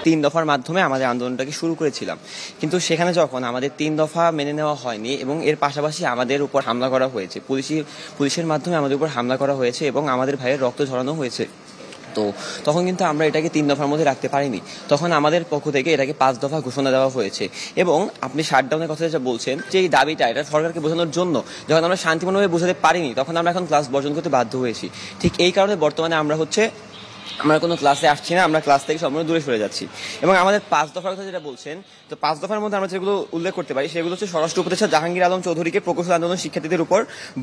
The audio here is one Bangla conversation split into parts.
তিন দফার মাধ্যমে আমাদের আন্দোলনটাকে শুরু করেছিলাম, কিন্তু সেখানে যখন আমাদের তিন দফা মেনে নেওয়া হয়নি এবং এর পাশাপাশি আমাদের উপর হামলা করা হয়েছে, পুলিশের মাধ্যমে আমাদের উপর হামলা করা হয়েছে এবং আমাদের ভাইয়ের রক্ত ঝরানো হয়েছে, তো তখন কিন্তু আমরা এটাকে তিন দফার মধ্যে রাখতে পারিনি। তখন আমাদের পক্ষ থেকে এটাকে 5 দফা ঘোষণা দেওয়া হয়েছে। এবং আপনি শাটডাউনের কথা যেটা বলছেন, যে এই দাবিটা এটা সরকারকে বোঝানোর জন্য যখন আমরা শান্তিপূর্ণভাবে বোঝাতে পারিনি, তখন আমরা এখন ক্লাস বর্জন করতে বাধ্য হয়েছি। ঠিক এই কারণে বর্তমানে আমরা কোনো ক্লাসে আসছি না, আমরা ক্লাস থেকে সম্পূর্ণ দূরে সরে যাচ্ছি। এবং আমাদের 5 দফার কথা যেটা বলছেন, তো 5 দফার মধ্যে আমরা যেগুলো উল্লেখ করতে পারি সেগুলো হচ্ছে স্বরাষ্ট্র উপদেষ্টা জাহাঙ্গীর আলম চৌধুরীকে প্রকৌশল আন্দোলন শিক্ষার্থীদের উপর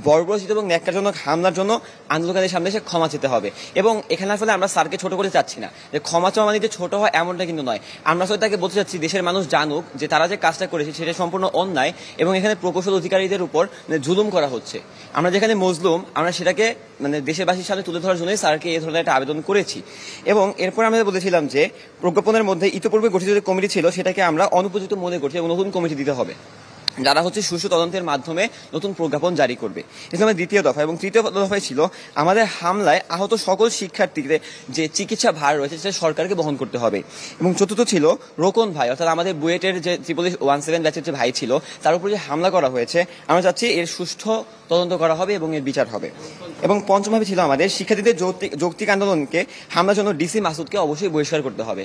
বর্বরোচিত এবং ন্যাক্কারজনক হামলার জন্য আন্দোলনকারীদের সামনে এসে ক্ষমা চেতে হবে। এবং এখানে আসলে আমরা স্যারকে ছোট করে চাচ্ছি না, যে ক্ষমা চাওয়া মানে যে ছোট হয় এমনটা কিন্তু নয়। আমরা আসলে তাকে বলতে চাচ্ছি দেশের মানুষ জানুক যে তারা যে কাজটা করেছে সেটা সম্পূর্ণ অন্যায় এবং এখানে প্রকৌশল অধিকারীদের উপর জুলুম করা হচ্ছে। আমরা যেখানে মজলুম, আমরা সেটাকে দেশবাসীর সামনে তুলে ধরার জন্যই স্যারকে এই ধরনের একটা আবেদন করেছি। এবং এরপর আমরা বলেছিলাম যে প্রজ্ঞাপনের মধ্যে ইতিপূর্বে গঠিত যে কমিটি ছিল সেটাকে আমরা অনুপযুক্ত মনে করছি এবং নতুন কমিটি দিতে হবে, যারা সুষ্ঠু তদন্তের মাধ্যমে নতুন প্রজ্ঞাপন জারি করবে। এটা দ্বিতীয় দফা। এবং তৃতীয় দফায় ছিল আমাদের হামলায় আহত সকল শিক্ষার্থীদের যে চিকিৎসা ভার রয়েছে সেটা সরকারকে বহন করতে হবে। এবং চতুর্থ ছিল রোকন ভাই, অর্থাৎ আমাদের বুয়েটের যে 17 ব্যাচের যে ভাই ছিল তার উপর যে হামলা করা হয়েছে, আমরা চাচ্ছি এর সুষ্ঠু তদন্ত করা হবে এবং এর বিচার হবে। এবং পঞ্চমভাবে ছিল আমাদের শিক্ষার্থীদের যৌক্তিক আন্দোলনকে হামলার জন্য ডিসি মাসুদকে অবশ্যই বহিষ্কার করতে হবে।